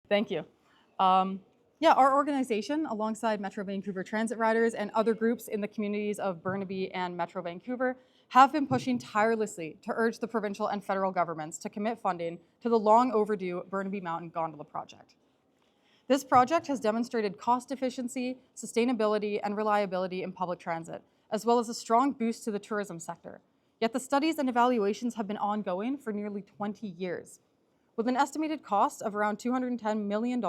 Thank you. Yeah, our organization, alongside Metro Vancouver transit riders and other groups in the communities of Burnaby and Metro Vancouver, have been pushing tirelessly to urge the provincial and federal governments to commit funding to the long overdue Burnaby Mountain Gondola project. This project has demonstrated cost efficiency, sustainability, and reliability in public transit, as well as a strong boost to the tourism sector. Yet the studies and evaluations have been ongoing for nearly 20 years. With an estimated cost of around $210 million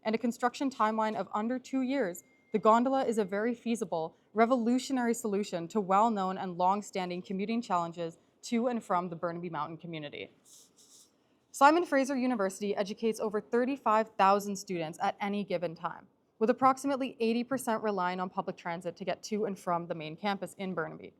and a construction timeline of under 2 years, the gondola is a very feasible, revolutionary solution to well-known and long-standing commuting challenges to and from the Burnaby Mountain community. Simon Fraser University educates over 35,000 students at any given time, with approximately 80% relying on public transit to get to and from the main campus in Burnaby.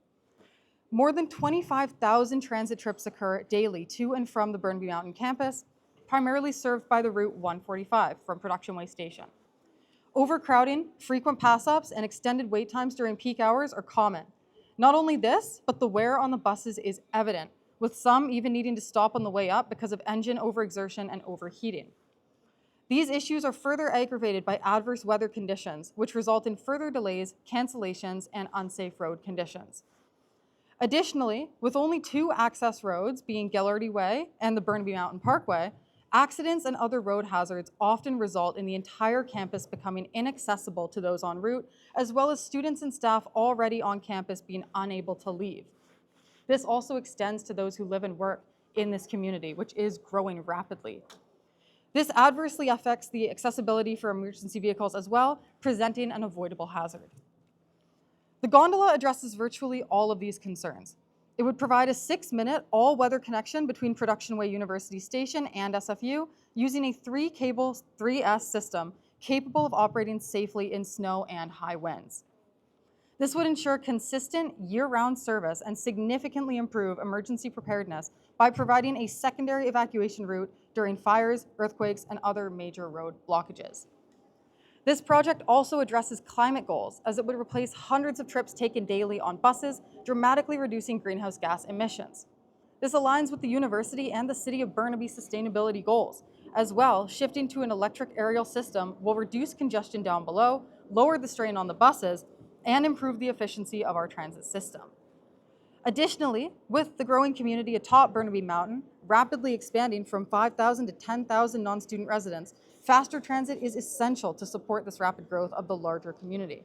More than 25,000 transit trips occur daily to and from the Burnaby Mountain campus, primarily served by the Route 145 from Production Way Station. Overcrowding, frequent pass-ups, and extended wait times during peak hours are common. Not only this, but the wear on the buses is evident, with some even needing to stop on the way up because of engine overexertion and overheating. These issues are further aggravated by adverse weather conditions, which result in further delays, cancellations, and unsafe road conditions. Additionally, with only 2 access roads, being Gillardy Way and the Burnaby Mountain Parkway, accidents and other road hazards often result in the entire campus becoming inaccessible to those en route, as well as students and staff already on campus being unable to leave. This also extends to those who live and work in this community, which is growing rapidly. This adversely affects the accessibility for emergency vehicles as well, presenting an avoidable hazard. The gondola addresses virtually all of these concerns. It would provide a 6-minute all-weather connection between Production Way University Station and SFU using a 3-cable 3S system capable of operating safely in snow and high winds. This would ensure consistent year-round service and significantly improve emergency preparedness by providing a secondary evacuation route during fires, earthquakes, and other major road blockages. This project also addresses climate goals, as it would replace hundreds of trips taken daily on buses, dramatically reducing greenhouse gas emissions. This aligns with the university and the City of Burnaby sustainability goals. As well, shifting to an electric aerial system will reduce congestion down below, lower the strain on the buses, and improve the efficiency of our transit system. Additionally, with the growing community atop Burnaby Mountain, rapidly expanding from 5,000 to 10,000 non-student residents, faster transit is essential to support this rapid growth of the larger community.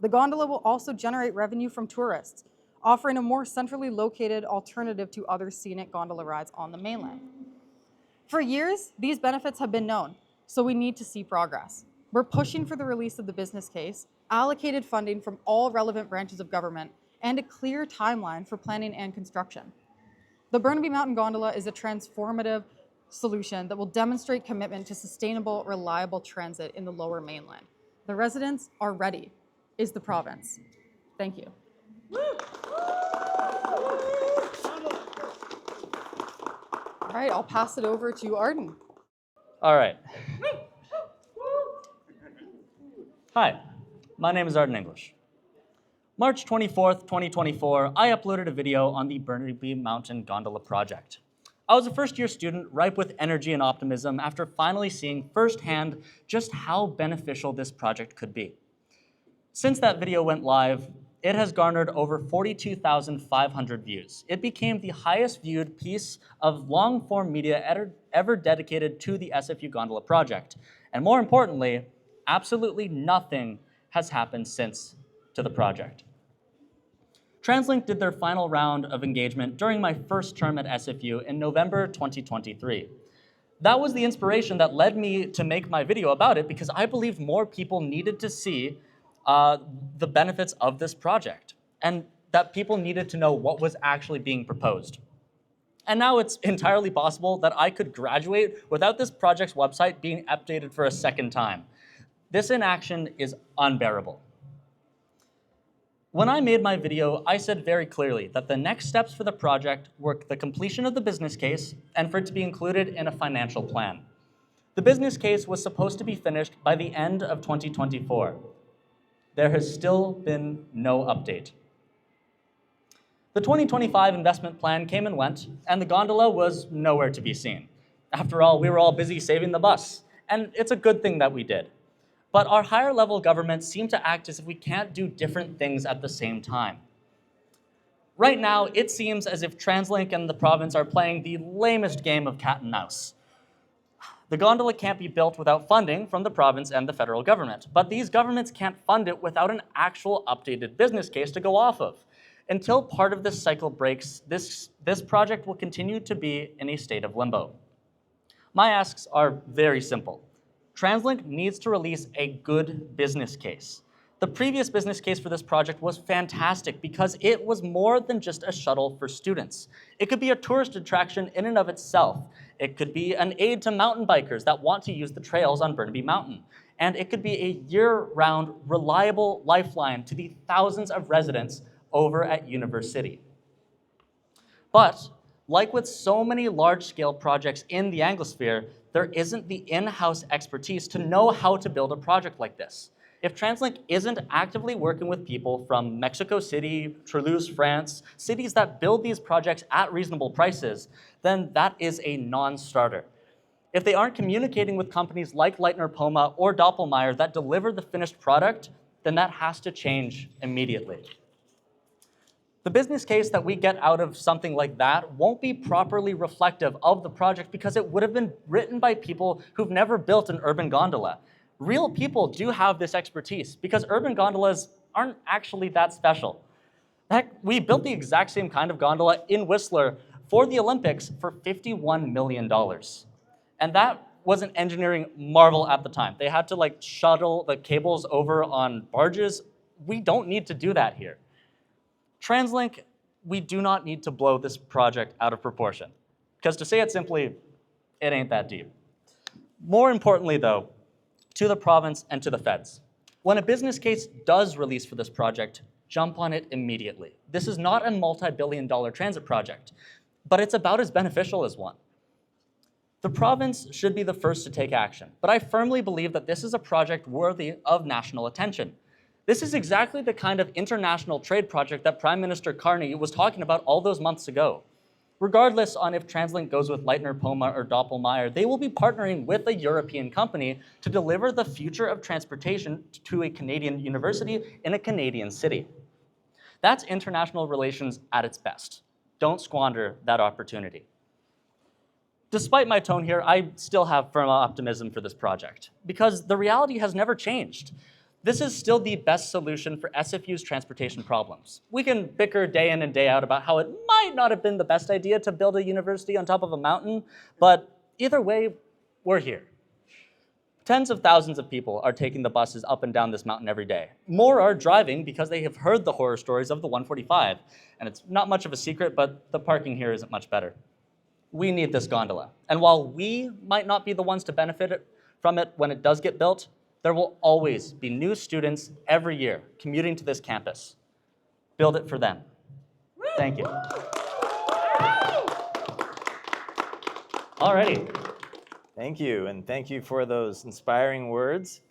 The gondola will also generate revenue from tourists, offering a more centrally located alternative to other scenic gondola rides on the mainland. For years, these benefits have been known, so we need to see progress. We're pushing for the release of the business case, allocated funding from all relevant branches of government, and a clear timeline for planning and construction. The Burnaby Mountain Gondola is a transformative solution that will demonstrate commitment to sustainable, reliable transit in the Lower Mainland. The residents are ready, is the province. Thank you. All right, I'll pass it over to Arden. All right. Hi, my name is Arden English. March 24th, 2024, I uploaded a video on the Burnaby Mountain Gondola project. I was a first-year student ripe with energy and optimism after finally seeing firsthand just how beneficial this project could be. Since that video went live, it has garnered over 42,500 views. It became the highest viewed piece of long-form media ever dedicated to the SFU Gondola project. And more importantly, absolutely nothing has happened since to the project. TransLink did their final round of engagement during my first term at SFU in November 2023. That was the inspiration that led me to make my video about it, because I believed more people needed to see the benefits of this project, and that people needed to know what was actually being proposed. And now it's entirely possible that I could graduate without this project's website being updated for a second time. This inaction is unbearable. When I made my video, I said very clearly that the next steps for the project were the completion of the business case and for it to be included in a financial plan. The business case was supposed to be finished by the end of 2024. There has still been no update. The 2025 investment plan came and went, and the gondola was nowhere to be seen. After all, we were all busy saving the bus, and it's a good thing that we did. But our higher level governments seem to act as if we can't do different things at the same time. Right now, it seems as if TransLink and the province are playing the lamest game of cat and mouse. The gondola can't be built without funding from the province and the federal government, but these governments can't fund it without an actual updated business case to go off of. Until part of this cycle breaks, this project will continue to be in a state of limbo. My asks are very simple. TransLink needs to release a good business case. The previous business case for this project was fantastic because it was more than just a shuttle for students. It could be a tourist attraction in and of itself. It could be an aid to mountain bikers that want to use the trails on Burnaby Mountain. And it could be a year-round, reliable lifeline to the thousands of residents over at University. But, like with so many large-scale projects in the Anglosphere, there isn't the in-house expertise to know how to build a project like this. If TransLink isn't actively working with people from Mexico City, Toulouse, France, cities that build these projects at reasonable prices, then that is a non-starter. If they aren't communicating with companies like Leitner Poma or Doppelmayr that deliver the finished product, then that has to change immediately. The business case that we get out of something like that won't be properly reflective of the project because it would have been written by people who've never built an urban gondola. Real people do have this expertise because urban gondolas aren't actually that special. Heck, we built the exact same kind of gondola in Whistler for the Olympics for $51 million. And that was an engineering marvel at the time. They had to shuttle the cables over on barges. We don't need to do that here. TransLink, we do not need to blow this project out of proportion. Because to say it simply, it ain't that deep. More importantly though, to the province and to the feds. When a business case does release for this project, jump on it immediately. This is not a multi-billion-dollar transit project, but it's about as beneficial as one. The province should be the first to take action, but I firmly believe that this is a project worthy of national attention. This is exactly the kind of international trade project that Prime Minister Carney was talking about all those months ago. Regardless on if TransLink goes with Leitner Poma or Doppelmayr, they will be partnering with a European company to deliver the future of transportation to a Canadian university in a Canadian city. That's international relations at its best. Don't squander that opportunity. Despite my tone here, I still have firm optimism for this project because the reality has never changed. This is still the best solution for SFU's transportation problems. We can bicker day in and day out about how it might not have been the best idea to build a university on top of a mountain, but either way, we're here. Tens of thousands of people are taking the buses up and down this mountain every day. More are driving because they have heard the horror stories of the 145, and it's not much of a secret, but the parking here isn't much better. We need this gondola, and while we might not be the ones to benefit from it when it does get built, there will always be new students every year commuting to this campus. Build it for them. Thank you. Alrighty. Thank you, and thank you for those inspiring words.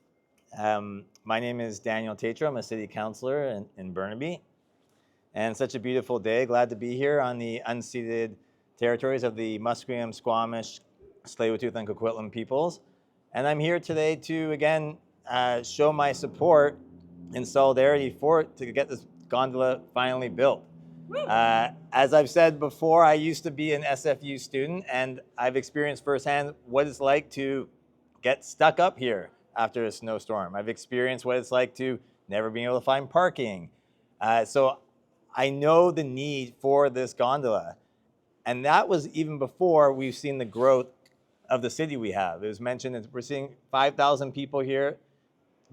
My name is Daniel Tetrault. I'm a city councillor in Burnaby. And such a beautiful day. Glad to be here on the unceded territories of the Musqueam, Squamish, Tsleil-Waututh, and Coquitlam peoples. And I'm here today to, again, show my support and solidarity to get this gondola finally built. As I've said before, I used to be an SFU student, and I've experienced firsthand what it's like to get stuck up here after a snowstorm. I've experienced what it's like to never being able to find parking. So I know the need for this gondola. And that was even before we've seen the growth of the city we have. It was mentioned that we're seeing 5,000 people here,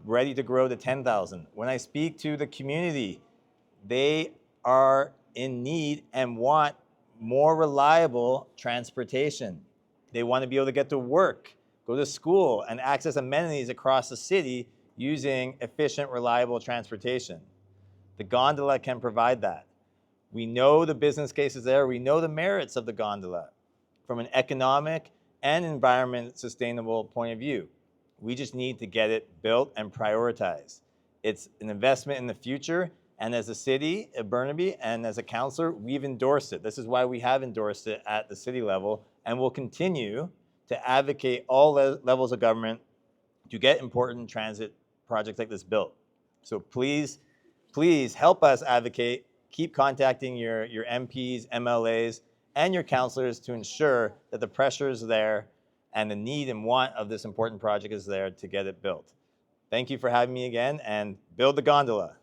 ready to grow to 10,000. When I speak to the community, they are in need and want more reliable transportation. They want to be able to get to work, go to school, and access amenities across the city using efficient, reliable transportation. The gondola can provide that. We know the business case is there. We know the merits of the gondola from an economic and environment sustainable point of view. We just need to get it built and prioritized. It's an investment in the future, and as a city of Burnaby and as a councillor, we've endorsed it. This is why we have endorsed it at the city level, and will continue to advocate all levels of government to get important transit projects like this built. So please help us advocate. Keep contacting your MPs, MLAs, and your councillors to ensure that the pressure is there and the need and want of this important project is there to get it built. Thank you for having me again, and build the gondola.